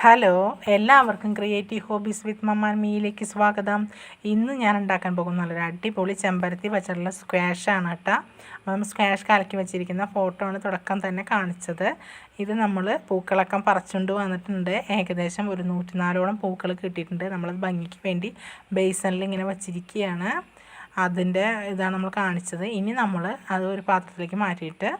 Hello, എല്ലാവർക്കും creative hobbies with mamma and മീയിലേക്ക് സ്വാഗതം. ഇന്ന് ഞാൻ ഉണ്ടാക്കാൻ പോകുന്ന നല്ലൊരു അടിപൊളി ചെമ്പരത്തി വെച്ചിട്ടുള്ള സ്ക്വാഷാണ് കേട്ടോ. നമ്മൾ സ്ക്വാഷ് കലക്കി വെച്ചിരിക്കുന്ന ഫോട്ടോ ആണ് തുടക്കം തന്നെ കാണിച്ചത്. ഇത് നമ്മൾ പൂക്കളൊക്കെ പറിച്ചുകൊണ്ട് വന്നിട്ടുണ്ട്. ഏകദേശം ഒരു 104ഓളം പൂക്കൾ കിട്ടിയിട്ടുണ്ട്. നമ്മളത് ഭംഗിക്ക് വേണ്ടി ബേസണിൽ ഇങ്ങനെ വച്ചിരിക്കുകയാണ്. അതിൻ്റെ ഇതാണ് നമ്മൾ കാണിച്ചത്. ഇനി നമ്മൾ അത് ഒരു പാത്രത്തിലേക്ക് മാറ്റിയിട്ട്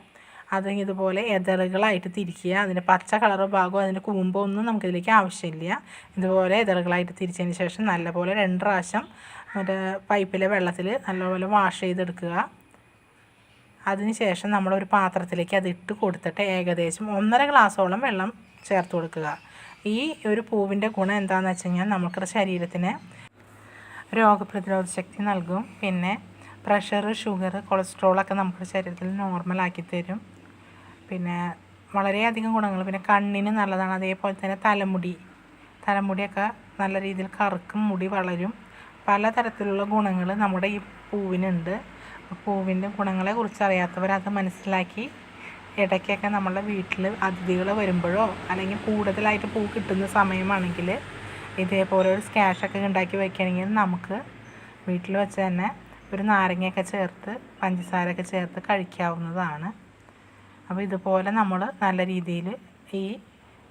അത് ഇതുപോലെ എതളുകളായിട്ട് തിരിക്കുക. അതിൻ്റെ പച്ച കളർ ഭാഗവും അതിൻ്റെ കൂമ്പോ ഒന്നും നമുക്കിതിലേക്ക് ആവശ്യമില്ല. ഇതുപോലെ എതളുകളായിട്ട് തിരിച്ചതിന് ശേഷം നല്ലപോലെ 2 പ്രാവശ്യം മറ്റേ പൈപ്പിലെ വെള്ളത്തിൽ നല്ലപോലെ വാഷ് ചെയ്തെടുക്കുക. അതിന് ശേഷം നമ്മളൊരു പാത്രത്തിലേക്ക് അത് ഇട്ട് കൊടുത്തിട്ട് ഏകദേശം 1.5 ഗ്ലാസോളം വെള്ളം ചേർത്ത് കൊടുക്കുക. ഈ ഒരു പൂവിൻ്റെ ഗുണം എന്താണെന്ന് വെച്ച് കഴിഞ്ഞാൽ നമുക്ക് ശരീരത്തിന് രോഗപ്രതിരോധ ശക്തി നൽകും. പിന്നെ പ്രഷർ, ഷുഗർ, കൊളസ്ട്രോളൊക്കെ നമുക്ക് ശരീരത്തിൽ നോർമലാക്കി തരും. പിന്നെ വളരെയധികം ഗുണങ്ങൾ. പിന്നെ കണ്ണിന് നല്ലതാണ്. അതേപോലെ തന്നെ തലമുടിയൊക്കെ നല്ല രീതിയിൽ കറുക്കും, മുടി വളരും. പലതരത്തിലുള്ള ഗുണങ്ങൾ നമ്മുടെ ഈ പൂവിനുണ്ട്. പൂവിൻ്റെ ഗുണങ്ങളെ കുറിച്ച് അറിയാത്തവരത് മനസ്സിലാക്കി ഇടയ്ക്കൊക്കെ നമ്മളുടെ വീട്ടിൽ അതിഥികൾ വരുമ്പോഴോ അല്ലെങ്കിൽ കൂടുതലായിട്ട് പൂ കിട്ടുന്ന സമയമാണെങ്കിൽ ഇതേപോലെ ഒരു സ്ക്വാഷൊക്കെ ഉണ്ടാക്കി വയ്ക്കുകയാണെങ്കിൽ നമുക്ക് വീട്ടിൽ വെച്ച് തന്നെ ഒരു നാരങ്ങയൊക്കെ ചേർത്ത് പഞ്ചസാരയൊക്കെ ചേർത്ത് കഴിക്കാവുന്നതാണ്. അപ്പോൾ ഇതുപോലെ നമ്മൾ നല്ല രീതിയിൽ ഈ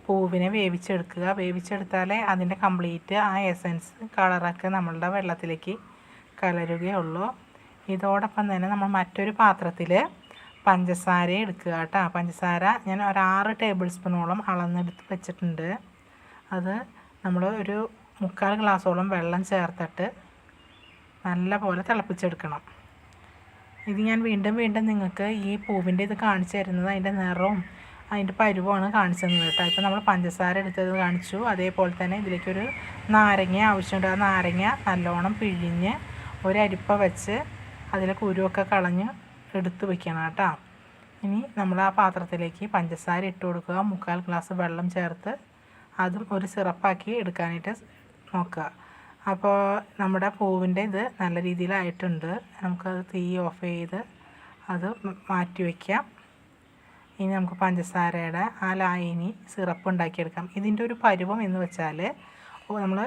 പൂവിനെ വേവിച്ചെടുക്കുക. വേവിച്ചെടുത്താലേ അതിൻ്റെ കംപ്ലീറ്റ് ആ എസൻസ് കളറൊക്കെ നമ്മളുടെ വെള്ളത്തിലേക്ക് കലരുകയുള്ളൂ. ഇതോടൊപ്പം തന്നെ നമ്മൾ മറ്റൊരു പാത്രത്തിൽ പഞ്ചസാര എടുക്കുക കേട്ടോ. പഞ്ചസാര ഞാൻ ഒരു 6 ടേബിൾ സ്പൂണോളം അളന്നെടുത്ത് വെച്ചിട്ടുണ്ട്. അത് നമ്മൾ ഒരു 3/4 ഗ്ലാസോളം വെള്ളം ചേർത്തിട്ട് നല്ല പോലെ തിളപ്പിച്ചെടുക്കണം. ഇത് ഞാൻ വീണ്ടും നിങ്ങൾക്ക് ഈ പൂവിൻ്റെ ഇത് കാണിച്ചു തരുന്നത് അതിൻ്റെ നിറവും അതിൻ്റെ പരുവമാണ് കാണിച്ചു തന്നത് കേട്ടോ. ഇപ്പോൾ നമ്മൾ പഞ്ചസാര എടുത്തത് കാണിച്ചു. അതേപോലെ തന്നെ ഇതിലേക്കൊരു നാരങ്ങ ആവശ്യമുണ്ട്. ആ നാരങ്ങ നല്ലോണം പിഴിഞ്ഞ് ഒരു അരിപ്പ വെച്ച് അതിലെ കുരുവൊക്കെ കളഞ്ഞ് എടുത്ത് വയ്ക്കണം കേട്ടോ. ഇനി നമ്മൾ ആ പാത്രത്തിലേക്ക് പഞ്ചസാര ഇട്ട് കൊടുക്കുക. 3/4 ഗ്ലാസ് വെള്ളം ചേർത്ത് അതും ഒരു സിറപ്പാക്കി എടുക്കാനായിട്ട് നോക്കുക. അപ്പോൾ നമ്മുടെ പൂവിൻ്റെ ഇത് നല്ല രീതിയിലായിട്ടുണ്ട്. നമുക്കത് തീ ഓഫ് ചെയ്ത് അത് മാറ്റി വയ്ക്കാം. ഇനി നമുക്ക് പഞ്ചസാരയുടെ ആ ലായനി സിറപ്പ് ഉണ്ടാക്കിയെടുക്കാം. ഇതിൻ്റെ ഒരു പരുവം എന്ന് വെച്ചാൽ നമ്മൾ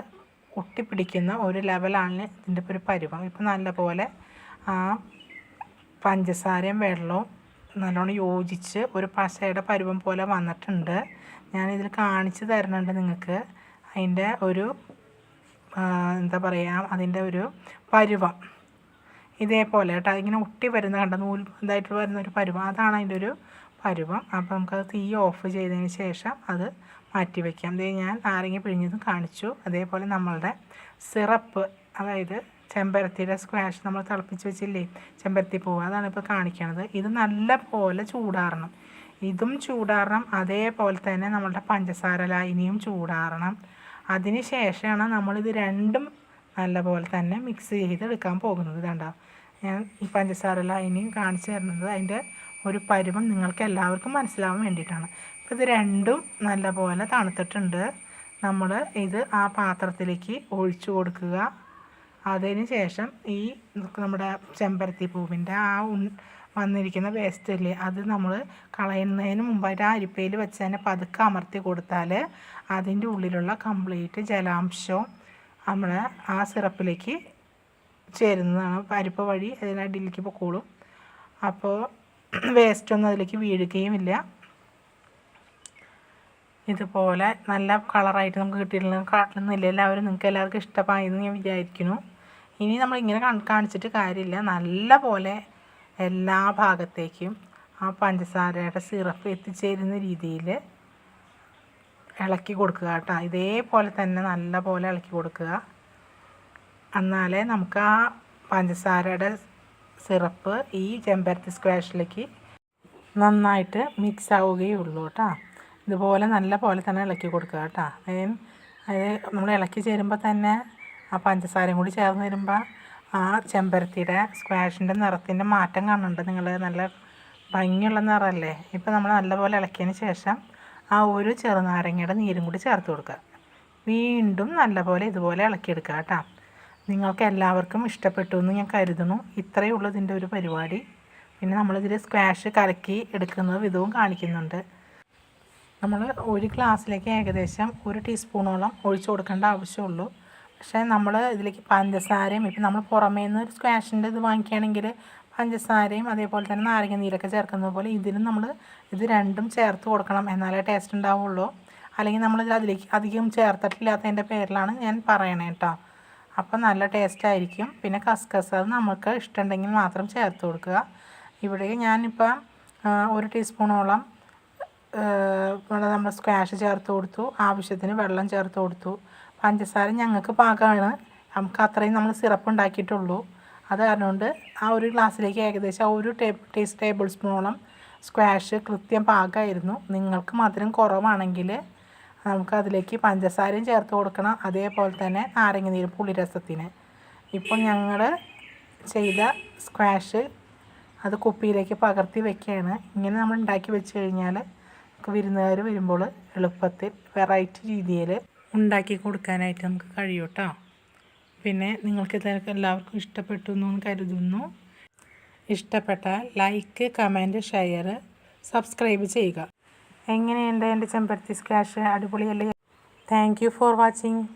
ഒട്ടിപ്പിടിക്കുന്ന ഒരു ലെവലാണ് ഇതിൻ്റെ ഒരു പരുവം. ഇപ്പം നല്ലപോലെ ആ പഞ്ചസാരയും വെള്ളവും നല്ലോണം യോജിച്ച് ഒരു പശയുടെ പരുവം പോലെ വന്നിട്ടുണ്ട്. ഞാനിതിൽ കാണിച്ച് തരുന്നുണ്ട് നിങ്ങൾക്ക് അതിൻ്റെ ഒരു എന്താ പറയുക, അതിൻ്റെ ഒരു പരുവം ഇതേപോലെ കേട്ടോ. ഇങ്ങനെ ഒട്ടി വരുന്ന കണ്ട നൂൽ ഇതായിട്ട് വരുന്നൊരു പരുവം, അതാണ് അതിൻ്റെ ഒരു പരുവം. അപ്പോൾ നമുക്കത് തീ ഓഫ് ചെയ്തതിന് ശേഷം അത് മാറ്റി വയ്ക്കാം. ഇത് ഞാൻ നാരങ്ങ പിഴിഞ്ഞതും കാണിച്ചു. അതേപോലെ നമ്മളുടെ സിറപ്പ്, അതായത് ചെമ്പരത്തിയുടെ സ്ക്വാഷ് നമ്മൾ തിളപ്പിച്ച് വെച്ചില്ലേ, ചെമ്പരത്തി പൂവ്, അതാണ് ഇപ്പോൾ കാണിക്കണത്. ഇത് നല്ല പോലെ ചൂടാറണം. ഇതും ചൂടാറണം. അതേപോലെ തന്നെ നമ്മളുടെ പഞ്ചസാര ലായനിയും ചൂടാറണം. അതിന് ശേഷമാണ് നമ്മളിത് രണ്ടും നല്ലപോലെ തന്നെ മിക്സ് ചെയ്തെടുക്കാൻ പോകുന്നത്. ഇതാണ്ടോ ഞാൻ ഈ പഞ്ചസാര ലായനിയും കാണിച്ചു തരുന്നത് അതിൻ്റെ ഒരു പരുവം നിങ്ങൾക്ക് എല്ലാവർക്കും മനസ്സിലാവാൻ വേണ്ടിയിട്ടാണ്. അപ്പോൾ ഇത് രണ്ടും നല്ലപോലെ തണുത്തിട്ടുണ്ട്. നമ്മൾ ഇത് ആ പാത്രത്തിലേക്ക് ഒഴിച്ചു കൊടുക്കുക. അതിന് ശേഷം ഈ നമ്മുടെ ചെമ്പരത്തി പൂവിൻ്റെ ആ വന്നിരിക്കുന്ന വേസ്റ്റ് ഇല്ലേ, അത് നമ്മൾ കളയുന്നതിന് മുമ്പായിട്ട് ആ അരിപ്പയിൽ വെച്ച് തന്നെ പതുക്കെ അമർത്തി കൊടുത്താൽ അതിൻ്റെ ഉള്ളിലുള്ള കംപ്ലീറ്റ് ജലാംശവും നമ്മൾ ആ സിറപ്പിലേക്ക് ചേരുന്നതാണ്. അരിപ്പ വഴി അതിനടിയിലേക്ക് പൊക്കോളും. അപ്പോൾ വേസ്റ്റൊന്നും അതിലേക്ക് വീഴുകയുമില്ല. ഇതുപോലെ നല്ല കളറായിട്ട് നമുക്ക് കിട്ടിയിട്ടുള്ള കാട്ടുന്നില്ല. നിങ്ങൾക്ക് എല്ലാവർക്കും ഇഷ്ടമായെന്ന് ഞാൻ വിചാരിക്കുന്നു. ഇനി നമ്മളിങ്ങനെ കാണിച്ചിട്ട് കാര്യമില്ല. നല്ല പോലെ എല്ലാ ഭാഗത്തേക്കും ആ പഞ്ചസാരയുടെ സിറപ്പ് എത്തിച്ചേരുന്ന രീതിയിൽ ഇളക്കി കൊടുക്കുക കേട്ടോ. ഇതേപോലെ തന്നെ നല്ല പോലെ ഇളക്കി കൊടുക്കുക. എന്നാലേ നമുക്ക് ആ പഞ്ചസാരയുടെ സിറപ്പ് ഈ ചെമ്പരത്തി സ്ക്വാഷിലേക്ക് നന്നായിട്ട് മിക്സ് ആവുകയുള്ളൂ കേട്ടോ. ഇതുപോലെ നല്ല പോലെ തന്നെ ഇളക്കി കൊടുക്കുക കേട്ടോ. അത് നമ്മൾ ഇളക്കി ചേരുമ്പോൾ തന്നെ ആ പഞ്ചസാരയും കൂടി ചേർന്ന് വരുമ്പോൾ ആ ചെമ്പരത്തിയുടെ സ്ക്വാഷിൻ്റെ നിറത്തിൻ്റെ മാറ്റം കാണുന്നുണ്ട് നിങ്ങൾ. നല്ല ഭംഗിയുള്ള നിറമല്ലേ. ഇപ്പോൾ നമ്മൾ നല്ലപോലെ ഇളക്കിയതിന് ശേഷം ആ ഒരു ചെറുനാരങ്ങയുടെ നീരും കൂടി ചേർത്ത് കൊടുക്കുക. വീണ്ടും നല്ലപോലെ ഇതുപോലെ ഇളക്കിയെടുക്കുക കേട്ടോ. നിങ്ങൾക്ക് എല്ലാവർക്കും ഇഷ്ടപ്പെട്ടു എന്ന് ഞാൻ കരുതുന്നു. ഇത്രയേ ഉള്ളൂ ഇതിൻ്റെ ഒരു പരിപാടി. പിന്നെ നമ്മളിതിൽ സ്ക്വാഷ് കലക്കി എടുക്കുന്ന വിധവും കാണിക്കുന്നുണ്ട്. നമ്മൾ ഒരു ഗ്ലാസ്സിലേക്ക് ഏകദേശം 1 ടീസ്പൂണോളം ഒഴിച്ചു കൊടുക്കേണ്ട ആവശ്യമുള്ളൂ. പക്ഷേ നമ്മൾ ഇതിലേക്ക് പഞ്ചസാരയും ഇപ്പം നമ്മൾ പുറമേ നിന്ന് ഒരു സ്ക്വാഷിൻ്റെ ഇത് വാങ്ങിക്കുകയാണെങ്കിൽ പഞ്ചസാരയും അതേപോലെ തന്നെ നാരങ്ങ നീരൊക്കെ ചേർക്കുന്നത് പോലെ ഇതിലും നമ്മൾ ഇത് രണ്ടും ചേർത്ത് കൊടുക്കണം, എന്നാലേ ടേസ്റ്റ് ഉണ്ടാവുള്ളൂ. അല്ലെങ്കിൽ നമ്മളിത് അതിലേക്ക് അധികം ചേർത്തിട്ടില്ലാത്തതിൻ്റെ പേരിലാണ് ഞാൻ പറയണേ കേട്ടോ. അപ്പം നല്ല ടേസ്റ്റ് ആയിരിക്കും. പിന്നെ കസ്കസ് അത് നമുക്ക് ഇഷ്ടമുണ്ടെങ്കിൽ മാത്രം ചേർത്ത് കൊടുക്കുക. ഇവിടെ ഞാനിപ്പം 1 ടീസ്പൂണോളം നമ്മൾ സ്ക്വാഷ് ചേർത്ത് കൊടുത്തു, ആവശ്യത്തിന് വെള്ളം ചേർത്ത് കൊടുത്തു. പഞ്ചസാര ഞങ്ങൾക്ക് പാകമാണ്, നമുക്ക് അത്രയും നമ്മൾ സിറപ്പ് ഉണ്ടാക്കിയിട്ടുള്ളൂ. അത് കാരണം കൊണ്ട് ആ ഒരു ഗ്ലാസ്സിലേക്ക് ഏകദേശം 1 ടേബിൾ സ്പൂണോളം സ്ക്വാഷ് കൃത്യം പാകമായിരുന്നു. നിങ്ങൾക്ക് മധുരം കുറവാണെങ്കിൽ നമുക്ക് അതിലേക്ക് പഞ്ചസാരയും ചേർത്ത് കൊടുക്കണം, അതേപോലെ തന്നെ നാരങ്ങ നീര് പുളിരസത്തിന്. ഇപ്പോൾ ഞങ്ങൾ ചെയ്ത സ്ക്വാഷ് അത് കുപ്പിയിലേക്ക് പകർത്തി വെക്കുകയാണ്. ഇങ്ങനെ നമ്മൾ ഉണ്ടാക്കി വെച്ച് കഴിഞ്ഞാൽ നമുക്ക് വിരുന്നുകാർ വരുമ്പോൾ എളുപ്പത്തിൽ വെറൈറ്റി രീതിയിൽ ഉണ്ടാക്കി കൊടുക്കാനായിട്ട് നമുക്ക് കഴിയും കേട്ടോ. പിന്നെ നിങ്ങൾക്ക് ഇതൊക്കെ എല്ലാവർക്കും ഇഷ്ടപ്പെട്ടു എന്ന് കരുതുന്നു. ഇഷ്ടപ്പെട്ടാൽ ലൈക്ക്, കമൻറ്റ്, ഷെയർ, സബ്സ്ക്രൈബ് ചെയ്യുക. എങ്ങനെയുണ്ട് എൻ്റെ ചെമ്പരത്തി സ്ക്വാഷ്? അടിപൊളിയല്ലേ? Thank you for watching.